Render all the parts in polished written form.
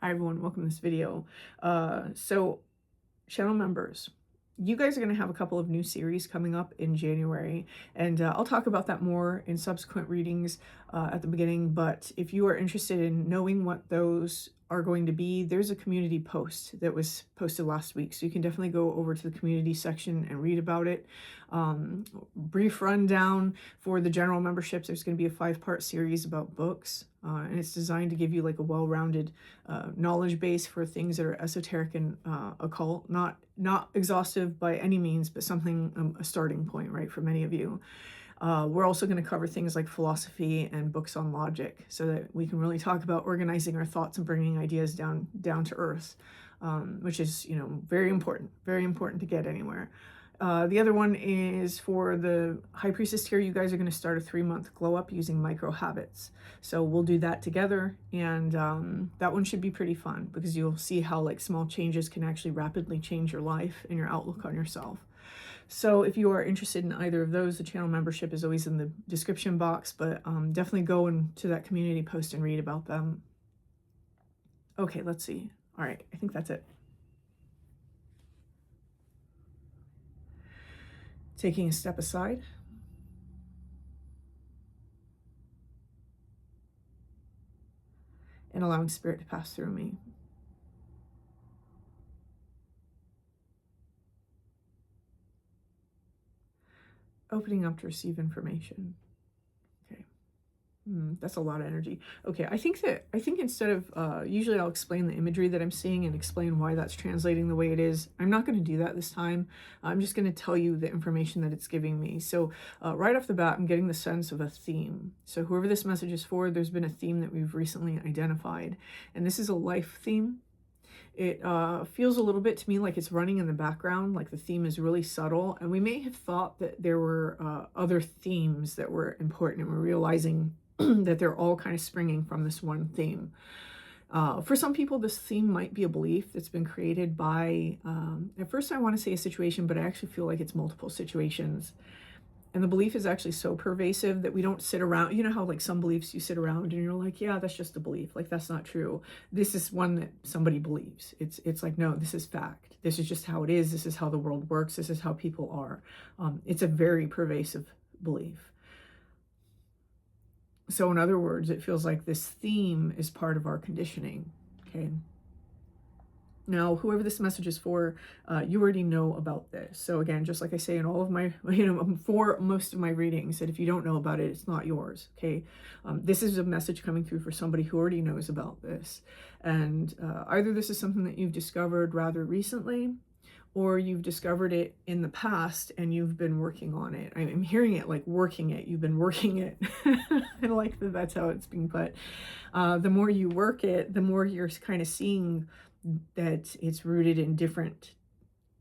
Hi everyone, welcome to this video. So channel members, you guys are going to have a couple of new series coming up in January, and I'll talk about that more in subsequent readings at the beginning. But if you are interested in knowing what those are going to be, there's a community post that was posted last week, so you can definitely go over to the community section and read about it. Brief rundown for the general memberships: there's going to be a 5-part series about books, and it's designed to give you like a well-rounded knowledge base for things that are esoteric and occult. Not exhaustive by any means, but something, a starting point, right, for many of you. We're also going to cover things like philosophy and books on logic, so that we can really talk about organizing our thoughts and bringing ideas down to earth, which is, you know, very important to get anywhere. The other one is for the High Priestess tier. You guys are going to start a 3-month glow up using Microhabits. So we'll do that together, and that one should be pretty fun because you'll see how like small changes can actually rapidly change your life and your outlook on yourself. So if you are interested in either of those, the channel membership is always in the description box, but definitely go into that community post and read about them. Okay, let's see. All right, I think that's it. Taking a step aside. And allowing spirit to pass through me. Opening up to receive information. Okay. That's a lot of energy. Okay, I think instead of, usually I'll explain the imagery that I'm seeing and explain why that's translating the way it is. I'm not going to do that this time. I'm just going to tell you the information that it's giving me. So right off the bat, I'm getting the sense of a theme. So whoever this message is for, there's been a theme that we've recently identified. And this is a life theme. It feels a little bit to me like it's running in the background, like the theme is really subtle. And we may have thought that there were other themes that were important, and we're realizing that they're all kind of springing from this one theme. For some people, this theme might be a belief that's been created by, at first I want to say a situation, but I actually feel like it's multiple situations. And the belief is actually so pervasive that we don't sit around. You know how like some beliefs you sit around and you're like, yeah, that's just a belief. Like, that's not true. This is one that somebody believes. It's like, no, this is fact. This is just how it is. This is how the world works. This is how people are. It's a very pervasive belief. So in other words, it feels like this theme is part of our conditioning. Okay. Now, whoever this message is for, you already know about this. So again, just like I say in all of my, for most of my readings, that if you don't know about it, it's not yours, okay? This is a message coming through for somebody who already knows about this. And either this is something that you've discovered rather recently, or you've discovered it in the past and you've been working on it. I'm hearing it like working it. You've been working it. I like that that's how it's being put. The more you work it, the more you're kind of seeing that it's rooted in different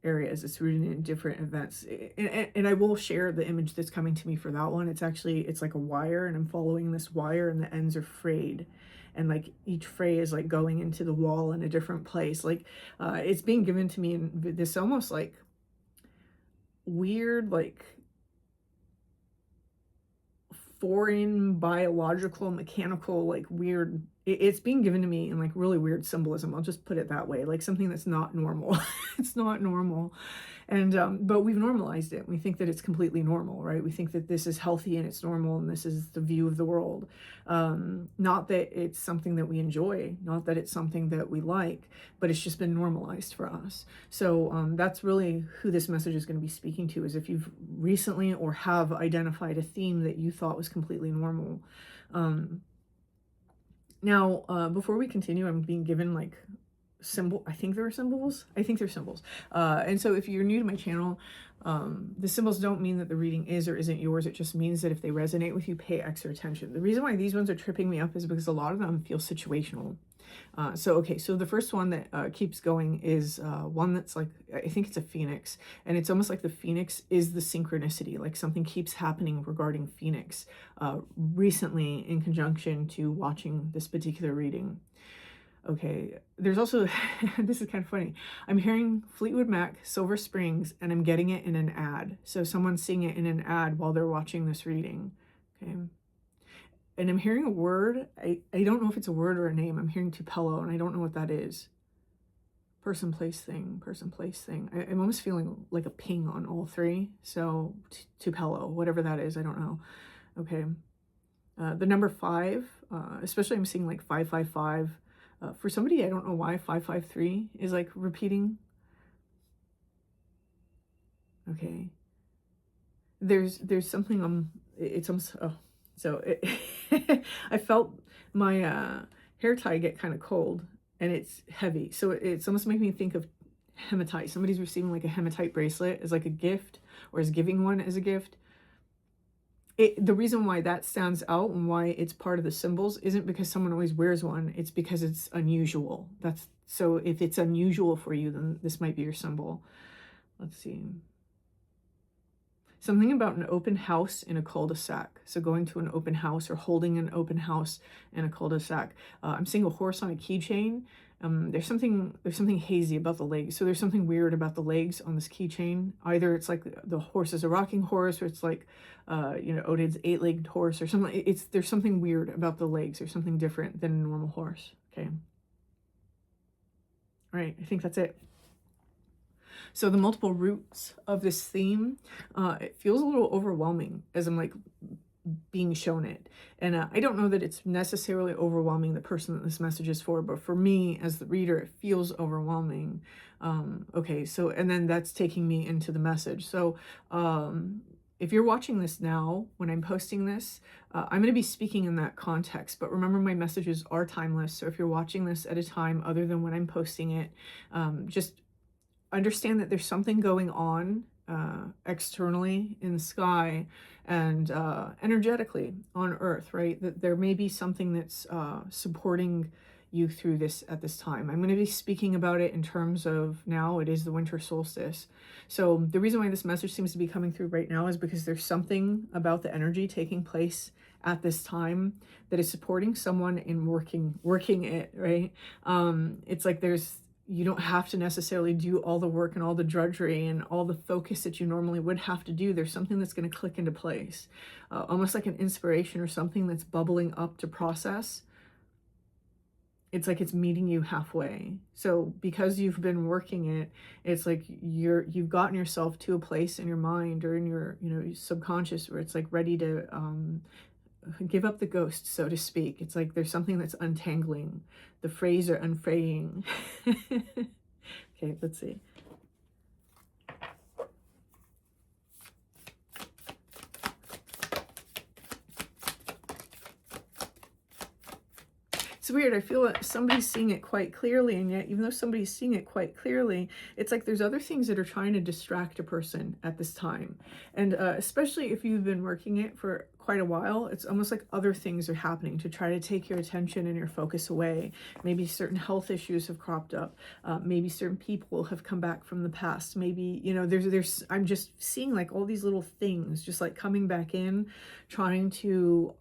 areas. It's rooted in different events. And I will share the image that's coming to me for that one. It's like a wire, and I'm following this wire, and the ends are frayed. And like each fray is like going into the wall in a different place. Like it's being given to me in this almost like weird, like foreign biological, mechanical, like weird. It's being given to me in like really weird symbolism. I'll just put it that way, like something that's not normal. It's not normal. And but we've normalized it. We think that it's completely normal, right? We think that this is healthy and it's normal and this is the view of the world. Not that it's something that we enjoy, not that it's something that we like, but it's just been normalized for us. So that's really who this message is going to be speaking to, is if you've recently or have identified a theme that you thought was completely normal. Now, before we continue, I'm being given like I think they're symbols. And so if you're new to my channel, the symbols don't mean that the reading is or isn't yours. It just means that if they resonate with you, pay extra attention. The reason why these ones are tripping me up is because a lot of them feel situational. So the first one that keeps going is one that's like, I think it's a phoenix, and it's almost like the phoenix is the synchronicity, like something keeps happening regarding phoenix recently in conjunction to watching this particular reading. Okay, there's also, this is kind of funny. I'm hearing Fleetwood Mac, Silver Springs, and I'm getting it in an ad. So someone's seeing it in an ad while they're watching this reading. Okay. and I'm hearing a word. I don't know if it's a word or a name. I'm hearing Tupelo, and I don't know what that is. Person, place, thing. Person, place, thing. I'm almost feeling like a ping on all three. So Tupelo, whatever that is, I don't know. Okay. The number 5, especially I'm seeing like 555. For somebody, I don't know why 553 is like repeating. Okay. There's something, it's almost, oh, so I felt my hair tie get kind of cold, and it's heavy. So it's almost making me think of hematite. Somebody's receiving like a hematite bracelet as like a gift, or is giving one as a gift. The reason why that stands out and why it's part of the symbols isn't because someone always wears one. It's because it's unusual. So if it's unusual for you, then this might be your symbol. Let's see. Something about an open house in a cul-de-sac. So going to an open house or holding an open house in a cul-de-sac. I'm seeing a horse on a keychain. There's something hazy about the legs. So there's something weird about the legs on this keychain. Either it's like the horse is a rocking horse, or it's like, Odin's 8-legged horse or something. There's something weird about the legs. There's something different than a normal horse. Okay. All right, I think that's it. So the multiple roots of this theme, it feels a little overwhelming as I'm like being shown it. And I don't know that it's necessarily overwhelming the person that this message is for, but for me as the reader, it feels overwhelming. Okay, so, and then that's taking me into the message. So if you're watching this now, when I'm posting this, I'm going to be speaking in that context, but remember my messages are timeless. So if you're watching this at a time other than when I'm posting it, just understand that there's something going on externally in the sky and energetically on Earth, right? That there may be something that's supporting you through this at this time. I'm going to be speaking about it in terms of now it is the winter solstice. So the reason why this message seems to be coming through right now is because there's something about the energy taking place at this time that is supporting someone in working it, right? It's like you don't have to necessarily do all the work and all the drudgery and all the focus that you normally would have to do. There's something that's going to click into place, almost like an inspiration or something that's bubbling up to process. It's like it's meeting you halfway. So because you've been working it, it's like you've gotten yourself to a place in your mind or in your subconscious where it's like ready to give up the ghost, so to speak. It's like there's something that's untangling. The phrase or unfraying. Okay, let's see. It's weird. I feel like somebody's seeing it quite clearly, and yet even though somebody's seeing it quite clearly, it's like there's other things that are trying to distract a person at this time. And especially if you've been working it for quite a while, it's almost like other things are happening to try to take your attention and your focus away. Maybe certain health issues have cropped up. Maybe certain people have come back from the past. Maybe, I'm just seeing like all these little things just like coming back in, trying to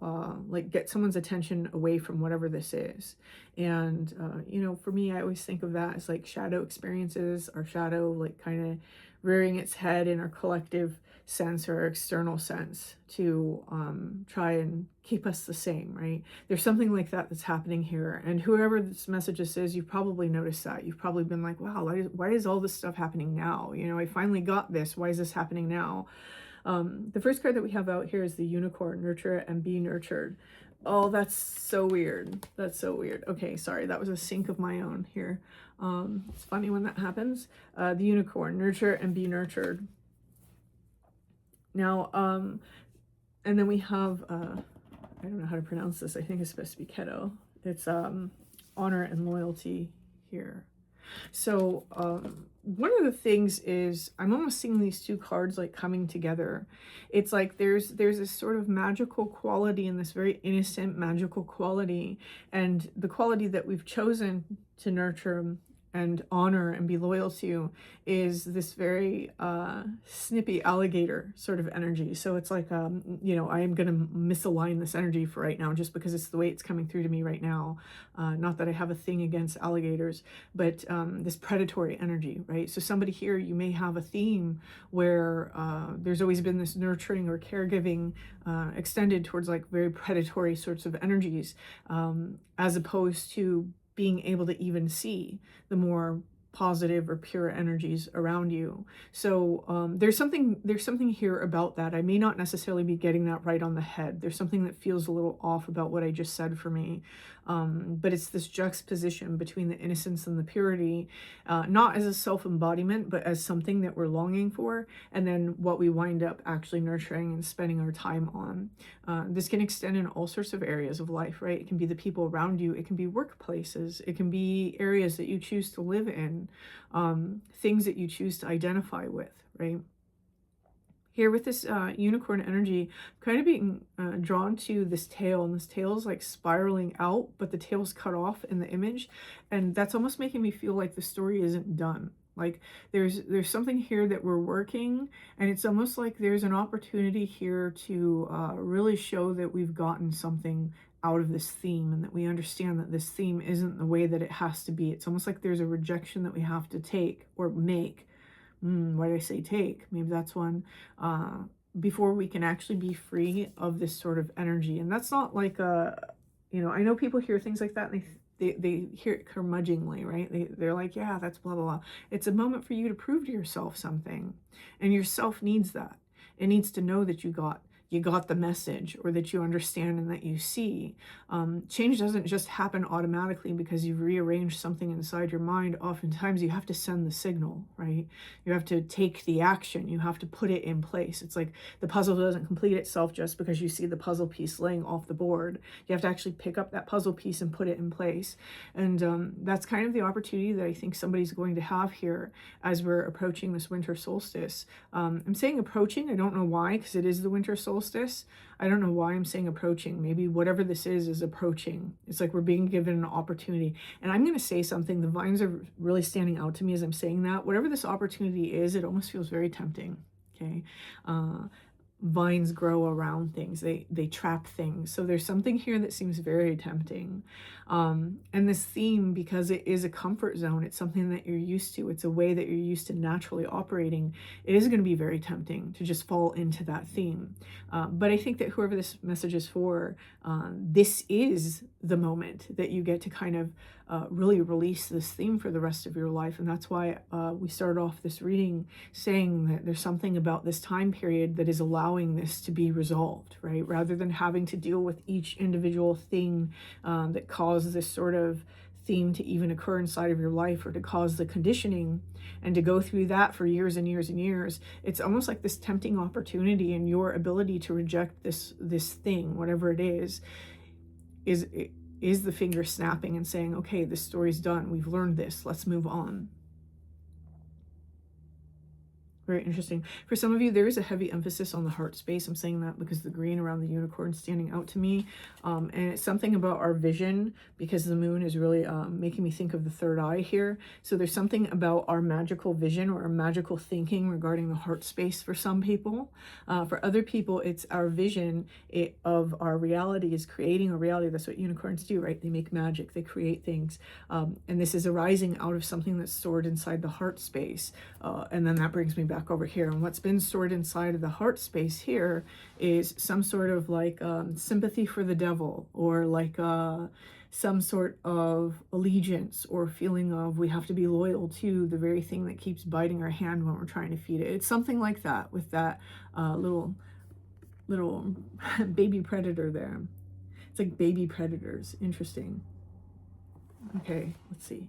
like get someone's attention away from whatever this is. And, for me, I always think of that as like shadow experiences, our shadow like kind of rearing its head in our collective sense or external sense to try and keep us the same, right? There's something like that that's happening here. And whoever this message is, you've probably noticed that. You've probably been like, wow, why is all this stuff happening now? I finally got this. Why is this happening now? The first card that we have out here is the unicorn, nurture and be nurtured. Oh, that's so weird. That's so weird. Okay, sorry, that was a sync of my own here. It's funny when that happens. The unicorn, nurture and be nurtured. Now, and then we have, I don't know how to pronounce this. I think it's supposed to be keto. It's honor and loyalty here. So one of the things is I'm almost seeing these two cards like coming together. It's like there's this sort of magical quality and this very innocent magical quality, and the quality that we've chosen to nurture and honor and be loyal to is this very snippy alligator sort of energy. So it's like, you know, I am going to misalign this energy for right now just because it's the way it's coming through to me right now. Not that I have a thing against alligators, but this predatory energy, right? So somebody here, you may have a theme where there's always been this nurturing or caregiving extended towards like very predatory sorts of energies, as opposed to being able to even see the more positive or pure energies around you. So there's something here about that. I may not necessarily be getting that right on the head. There's something that feels a little off about what I just said for me. But it's this juxtaposition between the innocence and the purity, not as a self-embodiment, but as something that we're longing for, and then what we wind up actually nurturing and spending our time on. This can extend in all sorts of areas of life, right? It can be the people around you. It can be workplaces. It can be areas that you choose to live in, things that you choose to identify with, right? Here with this unicorn energy, kind of being drawn to this tail, and this tail is like spiraling out, but the tail's cut off in the image, and that's almost making me feel like the story isn't done. Like there's something here that we're working, and it's almost like there's an opportunity here to really show that we've gotten something out of this theme, and that we understand that this theme isn't the way that it has to be. It's almost like there's a rejection that we have to take or make. Why did I say take? Maybe that's one. Before we can actually be free of this sort of energy. And that's not like you know, I know people hear things like that and they hear it curmudgeonly, right? They're like, yeah, that's blah, blah, blah. It's a moment for you to prove to yourself something. And yourself needs that. It needs to know that you got the message, or that you understand and that you see. Change doesn't just happen automatically because you've rearranged something inside your mind. Oftentimes you have to send the signal, right? You have to take the action. You have to put it in place. It's like the puzzle doesn't complete itself just because you see the puzzle piece laying off the board. You have to actually pick up that puzzle piece and put it in place. And that's kind of the opportunity that I think somebody's going to have here as we're approaching this winter solstice. I'm saying approaching. I don't know why, because it is the winter solstice. I don't know why I'm saying approaching. Maybe whatever this is approaching. It's like we're being given an opportunity. And I'm going to say something. The vines are really standing out to me as I'm saying that. Whatever this opportunity is, it almost feels very tempting. Okay. Vines grow around things. They trap things. So there's something here that seems very tempting. And this theme, because it is a comfort zone, it's something that you're used to. It's a way that you're used to naturally operating. It is going to be very tempting to just fall into that theme. But I think that whoever this message is for, this is the moment that you get to kind of really release this theme for the rest of your life. And that's why we started off this reading saying that there's something about this time period that is allowing this to be resolved, right? Rather than having to deal with each individual thing that caused this sort of theme to even occur inside of your life, or to cause the conditioning and to go through that for years and years and years. It's almost like this tempting opportunity, and your ability to reject this thing, whatever it is the finger snapping and saying, okay, this story's done. We've learned this. Let's move on. Very interesting. For some of you, there is a heavy emphasis on the heart space. I'm saying that because the green around the unicorn is standing out to me. And it's something about our vision, because the moon is really making me think of the third eye here. So there's something about our magical vision or our magical thinking regarding the heart space for some people. For other people, it's our vision of our reality is creating a reality. That's what unicorns do, right? They make magic. They create things. And this is arising out of something that's stored inside the heart space. And then that brings me back over here, and what's been stored inside of the heart space here is some sort of like sympathy for the devil, or like some sort of allegiance or feeling of we have to be loyal to the very thing that keeps biting our hand when we're trying to feed it. It's something like that with that little baby predator there. It's like baby predators. Interesting. Okay, let's see.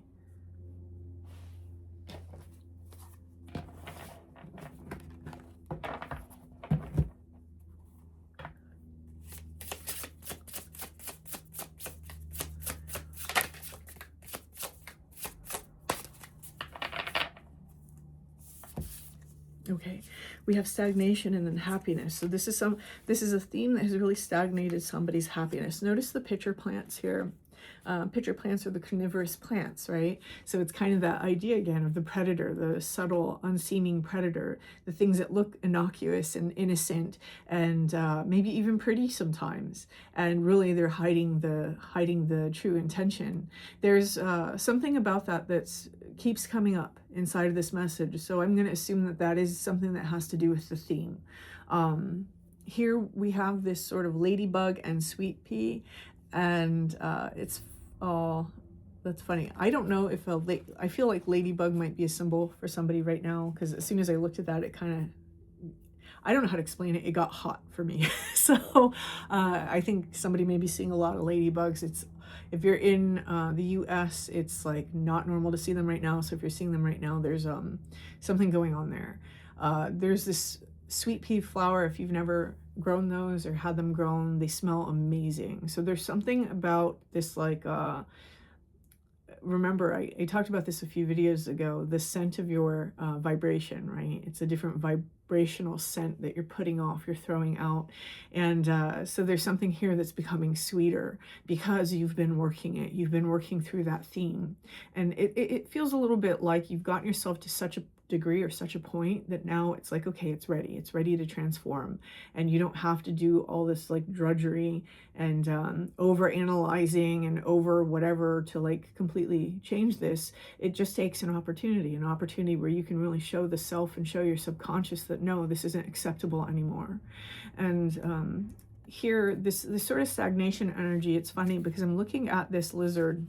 Okay, we have stagnation and then happiness. So this is a theme that has really stagnated somebody's happiness. Notice the pitcher plants here. pitcher plants are the carnivorous plants, right? So it's kind of that idea again of the predator, the subtle, unseeming predator, the things that look innocuous and innocent and maybe even pretty sometimes, and really they're hiding the true intention. There's something about that that's keeps coming up inside of this message, so I'm going to assume that that is something that has to do with the theme. Here we have this sort of ladybug and sweet pea, and it's all, that's funny. I don't know if I feel like ladybug might be a symbol for somebody right now, because as soon as I looked at that, it kind of, I don't know how to explain it. It got hot for me. So I think somebody may be seeing a lot of ladybugs. It's, if you're in the US, it's like not normal to see them right now. So if you're seeing them right now, there's something going on there. There's this sweet pea flower. If you've never grown those or had them grown, they smell amazing. So there's something about this, like, remember I talked about this a few videos ago, the scent of your vibration, right? It's a different vibrational scent that you're putting off, you're throwing out. And so there's something here that's becoming sweeter because you've been working it. You've been working through that theme. And it feels a little bit like you've gotten yourself to such a degree or such a point that now it's like, okay, it's ready to transform, and you don't have to do all this like drudgery and over analyzing and over whatever to like completely change this. It just takes an opportunity where you can really show the self and show your subconscious that no, this isn't acceptable anymore. And here, this sort of stagnation energy, it's funny because I'm looking at this lizard,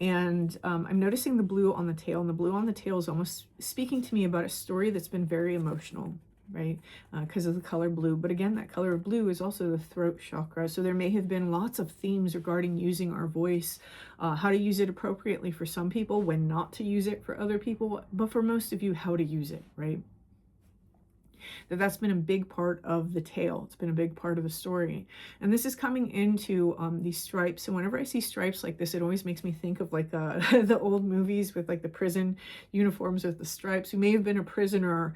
and I'm noticing the blue on the tail, and the blue on the tail is almost speaking to me about a story that's been very emotional, right? Because of the color blue. But again, that color of blue is also the throat chakra. So there may have been lots of themes regarding using our voice, how to use it appropriately for some people, when not to use it for other people, but for most of you, how to use it, right? That's been a big part of the tale. It's been a big part of the story. And this is coming into these stripes. And whenever I see stripes like this, it always makes me think of like the old movies with like the prison uniforms with the stripes. We may have been a prisoner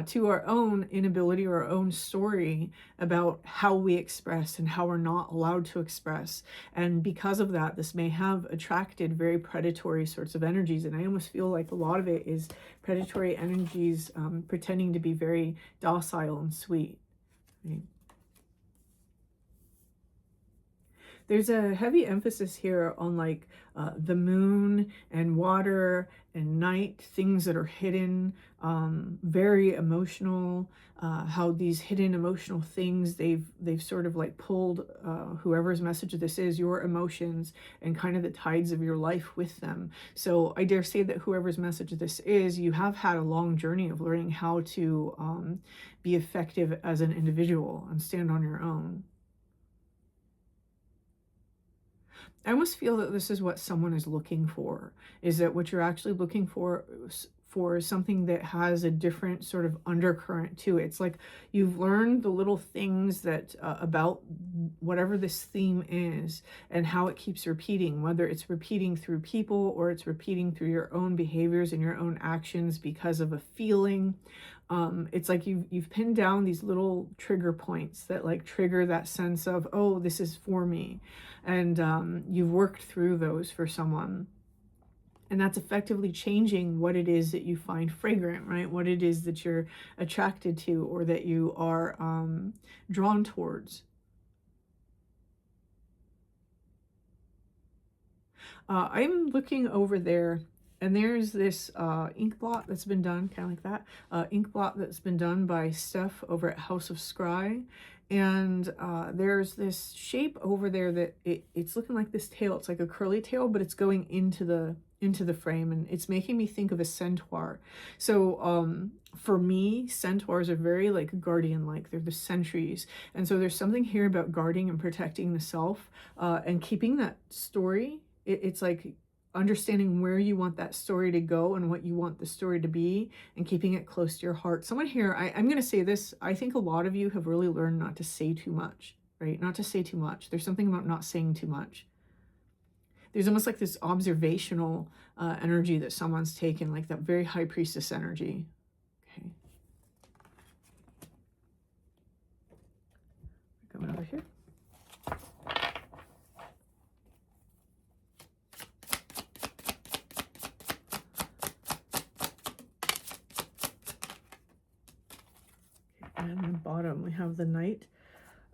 to our own inability or our own story about how we express and how we're not allowed to express. And because of that, this may have attracted very predatory sorts of energies. And I almost feel like a lot of it is predatory energies pretending to be very docile and sweet. Right? There's a heavy emphasis here on like the moon and water and night, things that are hidden, very emotional, how these hidden emotional things, they've sort of like pulled whoever's message this is, your emotions and kind of the tides of your life with them. So I dare say that whoever's message this is, you have had a long journey of learning how to be effective as an individual and stand on your own. I almost feel that this is what someone is looking for, is that what you're actually looking for something that has a different sort of undercurrent to it. It's like you've learned the little things that about whatever this theme is and how it keeps repeating, whether it's repeating through people or it's repeating through your own behaviors and your own actions because of a feeling. It's like you've pinned down these little trigger points that like trigger that sense of, oh, this is for me. And you've worked through those for someone. And that's effectively changing what it is that you find fragrant, right? What it is that you're attracted to or that you are drawn towards. I'm looking over there, and there's this ink blot that's been done, kind of like that, ink blot that's been done by Steph over at House of Scry. And there's this shape over there that it's looking like this tail. It's like a curly tail, but it's going into the frame, and it's making me think of a centaur. So for me, centaurs are very like guardian-like. They're the sentries. And so there's something here about guarding and protecting the self and keeping that story. It's like understanding where you want that story to go and what you want the story to be and keeping it close to your heart. Someone here, I'm going to say this, I think a lot of you have really learned not to say too much, right? Not to say too much. There's something about not saying too much. There's almost like this observational energy that someone's taken, like that very high priestess energy. Okay. Coming over here. bottom, we have the Knight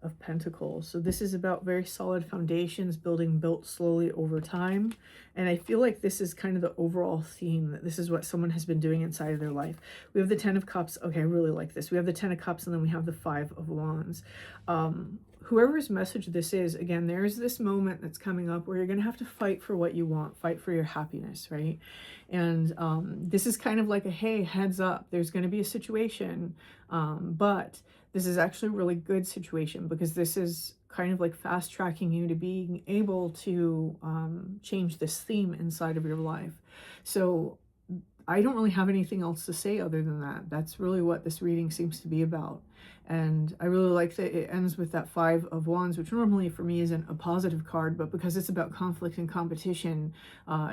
of Pentacles. So this is about very solid foundations, built slowly over time. And I feel like this is kind of the overall theme, that this is what someone has been doing inside of their life. We have the Ten of Cups. Okay, I really like this. We have the Ten of Cups, and then we have the Five of Wands. Whoever's message this is, again, there's this moment that's coming up where you're going to have to fight for what you want, fight for your happiness, right? And this is kind of like a, hey, heads up, there's going to be a situation, but this is actually a really good situation, because this is kind of like fast tracking you to being able to change this theme inside of your life. So I don't really have anything else to say other than that. That's really what this reading seems to be about. And I really like that it ends with that Five of Wands, which normally for me isn't a positive card, but because it's about conflict and competition,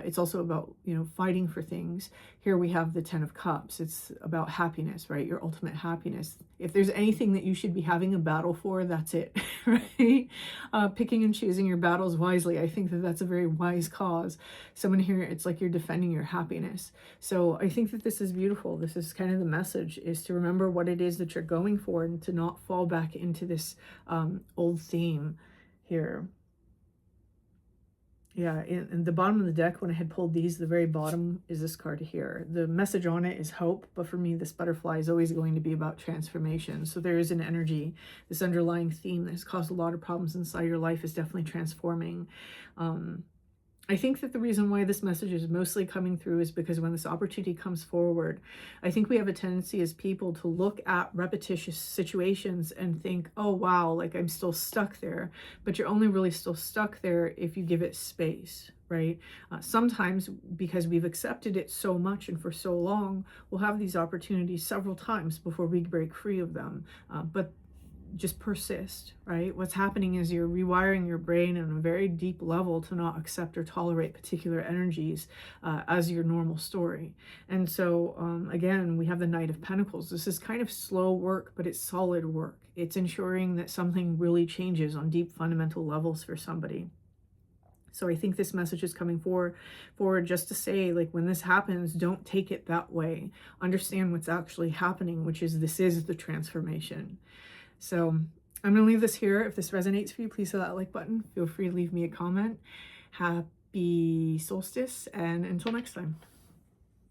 it's also about, you know, fighting for things. Here we have the Ten of Cups. It's about happiness, right? Your ultimate happiness. If there's anything that you should be having a battle for, that's it, right? Picking and choosing your battles wisely. I think that that's a very wise cause. Someone here, it's like you're defending your happiness. So I think that this is beautiful. This is kind of the message, is to remember what it is that you're going for, and to not fall back into this old theme here. Yeah, in the bottom of the deck, when I had pulled these, the very bottom is this card here. The message on it is hope, but for me, this butterfly is always going to be about transformation. So there is an energy, this underlying theme that has caused a lot of problems inside your life is definitely transforming. I think that the reason why this message is mostly coming through is because when this opportunity comes forward, I think we have a tendency as people to look at repetitious situations and think, oh, wow, like I'm still stuck there. But you're only really still stuck there if you give it space, right? Sometimes because we've accepted it so much and for so long, we'll have these opportunities several times before we break free of them. But just persist, right? What's happening is you're rewiring your brain on a very deep level to not accept or tolerate particular energies as your normal story. And so again, we have the Knight of Pentacles. This is kind of slow work, but it's solid work. It's ensuring that something really changes on deep fundamental levels for somebody. So I think this message is coming forward just to say, like, when this happens, don't take it that way. Understand what's actually happening, which is this is the transformation. So I'm going to leave this here. If this resonates for you, please hit that like button. Feel free to leave me a comment. Happy solstice, and until next time.